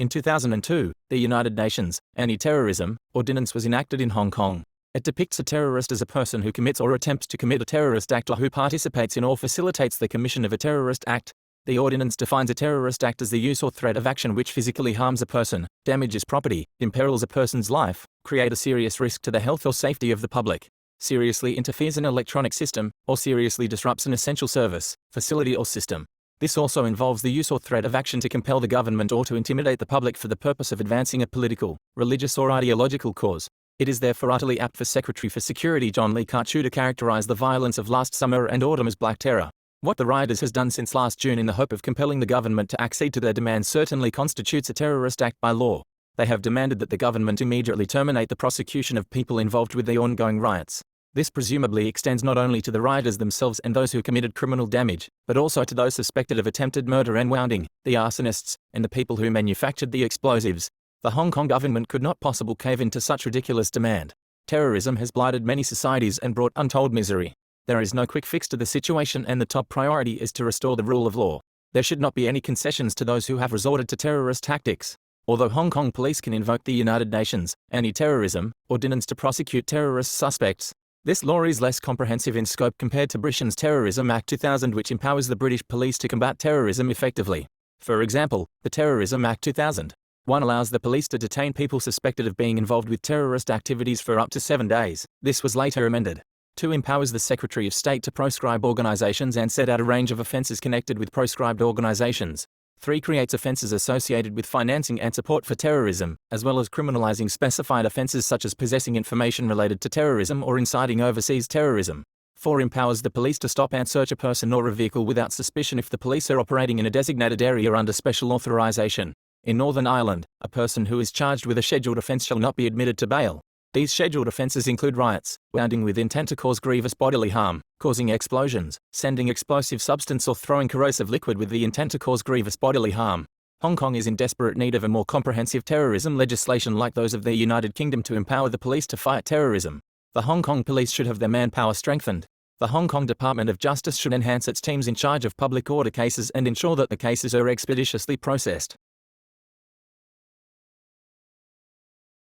In 2002, the United Nations Anti-Terrorism Ordinance was enacted in Hong Kong. It depicts a terrorist as a person who commits or attempts to commit a terrorist act or who participates in or facilitates the commission of a terrorist act. The ordinance defines a terrorist act as the use or threat of action which physically harms a person, damages property, imperils a person's life, create a serious risk to the health or safety of the public, seriously interferes in an electronic system, or seriously disrupts an essential service, facility or system. This also involves the use or threat of action to compel the government or to intimidate the public for the purpose of advancing a political, religious or ideological cause. It is therefore utterly apt for Secretary for Security John Lee Kar-Chiu to characterize the violence of last summer and autumn as black terror. What the rioters has done since last June in the hope of compelling the government to accede to their demands certainly constitutes a terrorist act by law. They have demanded that the government immediately terminate the prosecution of people involved with the ongoing riots. This presumably extends not only to the rioters themselves and those who committed criminal damage, but also to those suspected of attempted murder and wounding, the arsonists, and the people who manufactured the explosives. The Hong Kong government could not possibly cave in to such ridiculous demand. Terrorism has blighted many societies and brought untold misery. There is no quick fix to the situation and the top priority is to restore the rule of law. There should not be any concessions to those who have resorted to terrorist tactics. Although Hong Kong police can invoke the United Nations Anti-Terrorism Ordinance to prosecute terrorist suspects, this law is less comprehensive in scope compared to Britain's Terrorism Act 2000, which empowers the British police to combat terrorism effectively. For example, the Terrorism Act 2000. 1 allows the police to detain people suspected of being involved with terrorist activities for up to 7 days. This was later amended. 2 empowers the Secretary of State to proscribe organisations and set out a range of offences connected with proscribed organisations. 3 creates offences associated with financing and support for terrorism, as well as criminalising specified offences such as possessing information related to terrorism or inciting overseas terrorism. 4 empowers the police to stop and search a person or a vehicle without suspicion if the police are operating in a designated area under special authorisation. In Northern Ireland, a person who is charged with a scheduled offence shall not be admitted to bail. These scheduled offences include riots, wounding with intent to cause grievous bodily harm, causing explosions, sending explosive substance or throwing corrosive liquid with the intent to cause grievous bodily harm. Hong Kong is in desperate need of a more comprehensive terrorism legislation like those of the United Kingdom to empower the police to fight terrorism. The Hong Kong police should have their manpower strengthened. The Hong Kong Department of Justice should enhance its teams in charge of public order cases and ensure that the cases are expeditiously processed.